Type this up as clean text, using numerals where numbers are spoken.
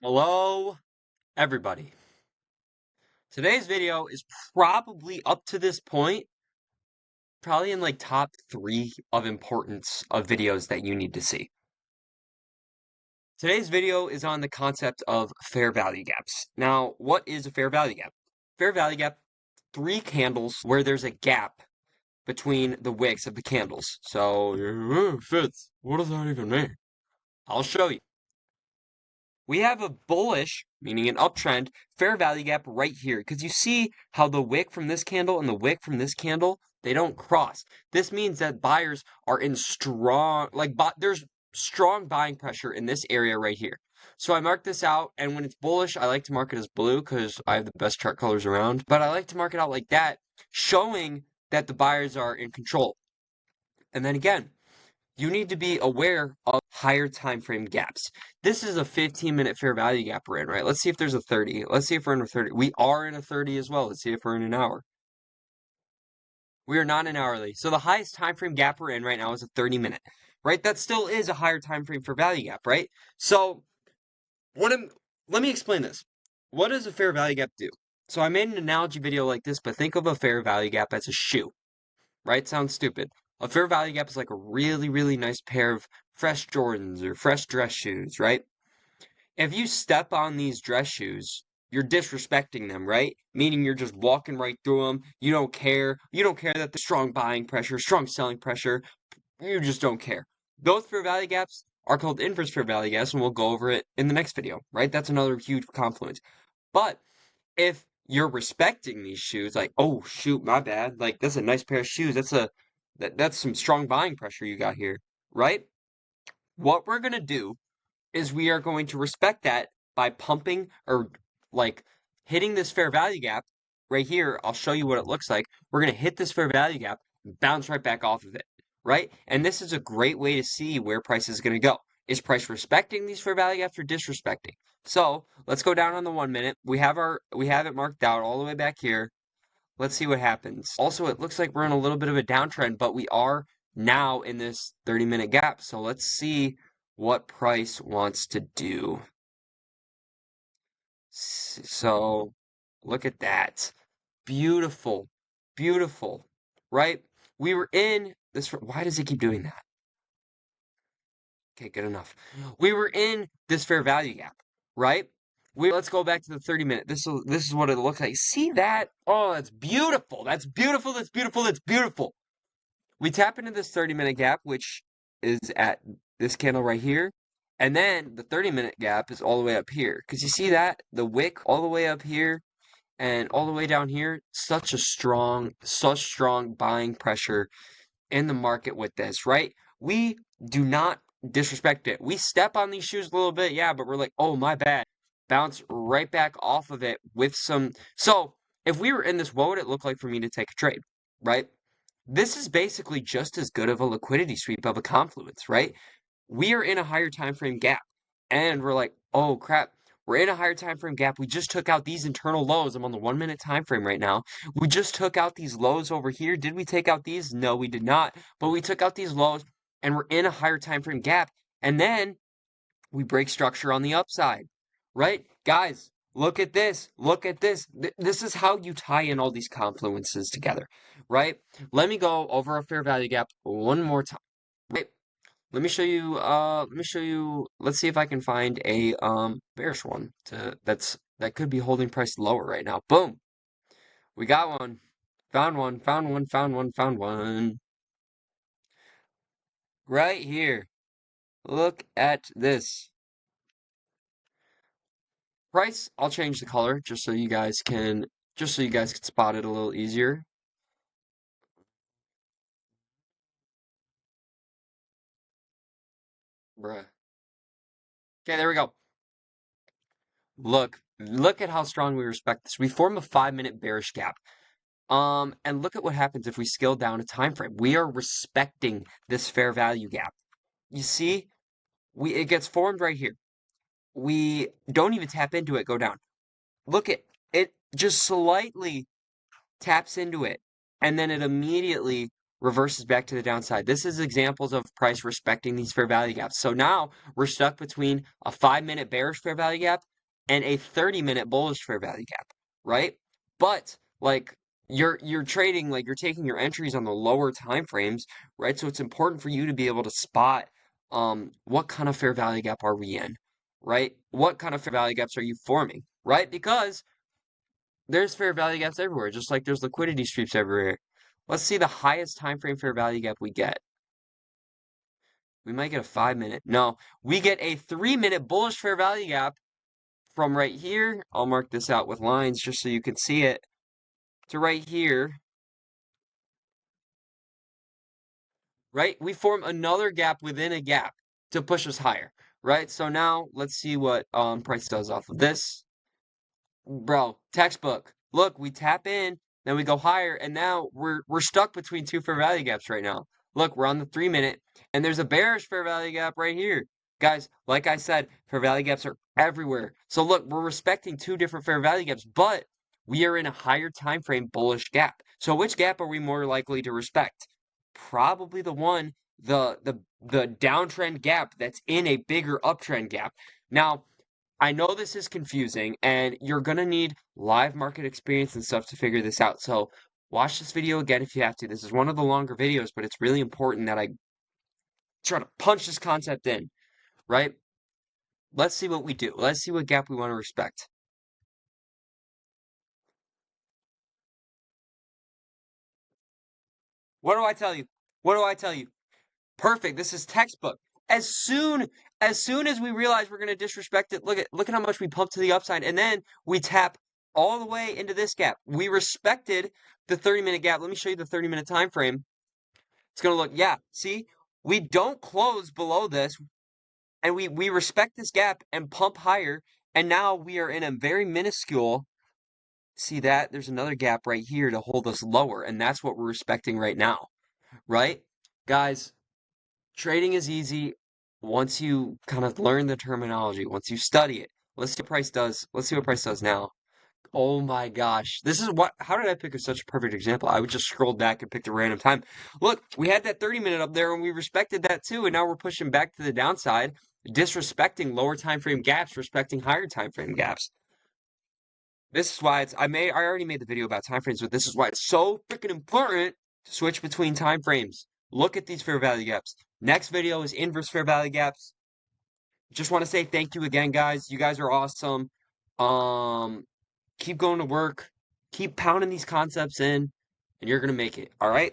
Hello, everybody. Today's video is probably up to this point, probably in like top 3 of importance of videos that you need to see. Today's video is on the concept of fair value gaps. Now, what is a fair value gap? Fair value gap, 3 candles where there's a gap between the wicks of the candles. So, Fitz, what does that even mean? I'll show you. We have a bullish, meaning an uptrend, fair value gap right here. Because you see how the wick from this candle and the wick from this candle, they don't cross. This means that buyers are in strong, there's strong buying pressure in this area right here. So I mark this out, and when it's bullish, I like to mark it as blue because I have the best chart colors around. But I like to mark it out like that, showing that the buyers are in control. And then again, you need to be aware of higher time frame gaps. This is a 15-minute fair value gap we're in, right? Let's see if there's a 30. Let's see if we're in a 30. We are in a 30 as well. Let's see if we're in an hour. We are not in hourly. So the highest time frame gap we're in right now is a 30-minute, right? That still is a higher time frame for value gap, right? So let me explain this. What does a fair value gap do? So I made an analogy video like this, but think of a fair value gap as a shoe, right? Sounds stupid. A fair value gap is like a really, really nice pair of fresh Jordans or fresh dress shoes, right? If you step on these dress shoes, you're disrespecting them, right? Meaning you're just walking right through them. You don't care. You don't care that there's strong buying pressure, strong selling pressure. You just don't care. Those fair value gaps are called inverse fair value gaps, and we'll go over it in the next video, right? That's another huge confluence. But if you're respecting these shoes, like, oh shoot, my bad. Like that's a nice pair of shoes. That's some strong buying pressure you got here, right? What we're gonna do is we are going to respect that by pumping or like hitting this fair value gap right here. I'll show you what it looks like. We're gonna hit this fair value gap, bounce right back off of it, right? And this is a great way to see where price is gonna go. Is price respecting these fair value gaps or disrespecting? So let's go down on the 1 minute. We have it marked out all the way back here. Let's see what happens. Also, it looks like we're in a little bit of a downtrend, but we are now in this 30-minute gap. So let's see what price wants to do. So look at that. Beautiful, beautiful, right? We were in this. Why does it keep doing that? Okay, good enough. We were in this fair value gap, right? Let's go back to the 30-minute. This is what it looks like. See that? Oh, that's beautiful. That's beautiful. That's beautiful. That's beautiful. We tap into this 30-minute gap, which is at this candle right here. And then the 30-minute gap is all the way up here. Because you see that? The wick all the way up here and all the way down here. Such strong buying pressure in the market with this, right? We do not disrespect it. We step on these shoes a little bit, yeah, but we're like, oh, my bad. Bounce right back off of it with some. So if we were in this, what would it look like for me to take a trade, right? This is basically just as good of a liquidity sweep of a confluence, right? We are in a higher time frame gap, and we're like, oh crap, we're in a higher time frame gap. We just took out these internal lows. I'm on the 1 minute time frame right now. We just took out these lows over here. Did we take out these? No, we did not. But we took out these lows, and we're in a higher time frame gap. And then we break structure on the upside, right? Guys, look at this. Look at this. This is how you tie in all these confluences together, right? Let me go over a fair value gap one more time, right? Let's see if I can find a bearish one that could be holding price lower right now. Boom. We got one. Found one, found one, found one, found one. Right here. Look at this. Price, I'll change the color just so you guys can spot it a little easier. Bruh. Okay, there we go. Look at how strong we respect this. We form a 5-minute bearish gap. And look at what happens if we scale down a time frame. We are respecting this fair value gap. You see, it gets formed right here. We don't even tap into it, go down. Look at it, just slightly taps into it, and then it immediately reverses back to the downside. This is examples of price respecting these fair value gaps. So now we're stuck between a 5-minute bearish fair value gap and a 30-minute bullish fair value gap, right? But like you're trading, like you're taking your entries on the lower time frames, right? So it's important for you to be able to spot what kind of fair value gap are we in, right? What kind of fair value gaps are you forming, right? Because there's fair value gaps everywhere, just like there's liquidity streaks everywhere. Let's see the highest time frame fair value gap we get. We might get a 5-minute. No, we get a 3-minute bullish fair value gap from right here. I'll mark this out with lines just so you can see it. To right here, right? We form another gap within a gap to push us higher, right? So now let's see what price does off of this. Bro, textbook. Look, we tap in, then we go higher, and now we're stuck between two fair value gaps right now. Look, we're on the 3-minute, and there's a bearish fair value gap right here. Guys, like I said, fair value gaps are everywhere. So look, we're respecting two different fair value gaps, but we are in a higher time frame bullish gap. So which gap are we more likely to respect? Probably the one, the downtrend gap that's in a bigger uptrend gap. Now, I know this is confusing, and you're gonna need live market experience and stuff to figure this out. So watch this video again if you have to. This is one of the longer videos, but it's really important that I try to punch this concept in, right? Let's see what we do. Let's see what gap we want to respect. What do I tell you? What do I tell you? Perfect. This is textbook. As soon as we realize we're going to disrespect it, look at how much we pumped to the upside, and then we tap all the way into this gap. We respected the 30-minute gap. Let me show you the 30-minute time frame. It's going to look, yeah, see, we don't close below this, and we respect this gap and pump higher, and now we are in a very minuscule. See that? There's another gap right here to hold us lower, and that's what we're respecting right now, right? Guys, trading is easy once you kind of learn the terminology, once you study it. Let's see what price does. Let's see what price does now. Oh my gosh. This is what, how did I pick such a perfect example? I would just scroll back and pick a random time. Look, we had that 30-minute up there and we respected that too, and now we're pushing back to the downside, disrespecting lower time frame gaps, respecting higher time frame gaps. This is why I already made the video about time frames, but this is why it's so freaking important to switch between time frames. Look at these fair value gaps. Next video is inverse fair value gaps. Just want to say thank you again, guys. You guys are awesome. Um, keep going to work, keep pounding these concepts in, and you're gonna make it. All right.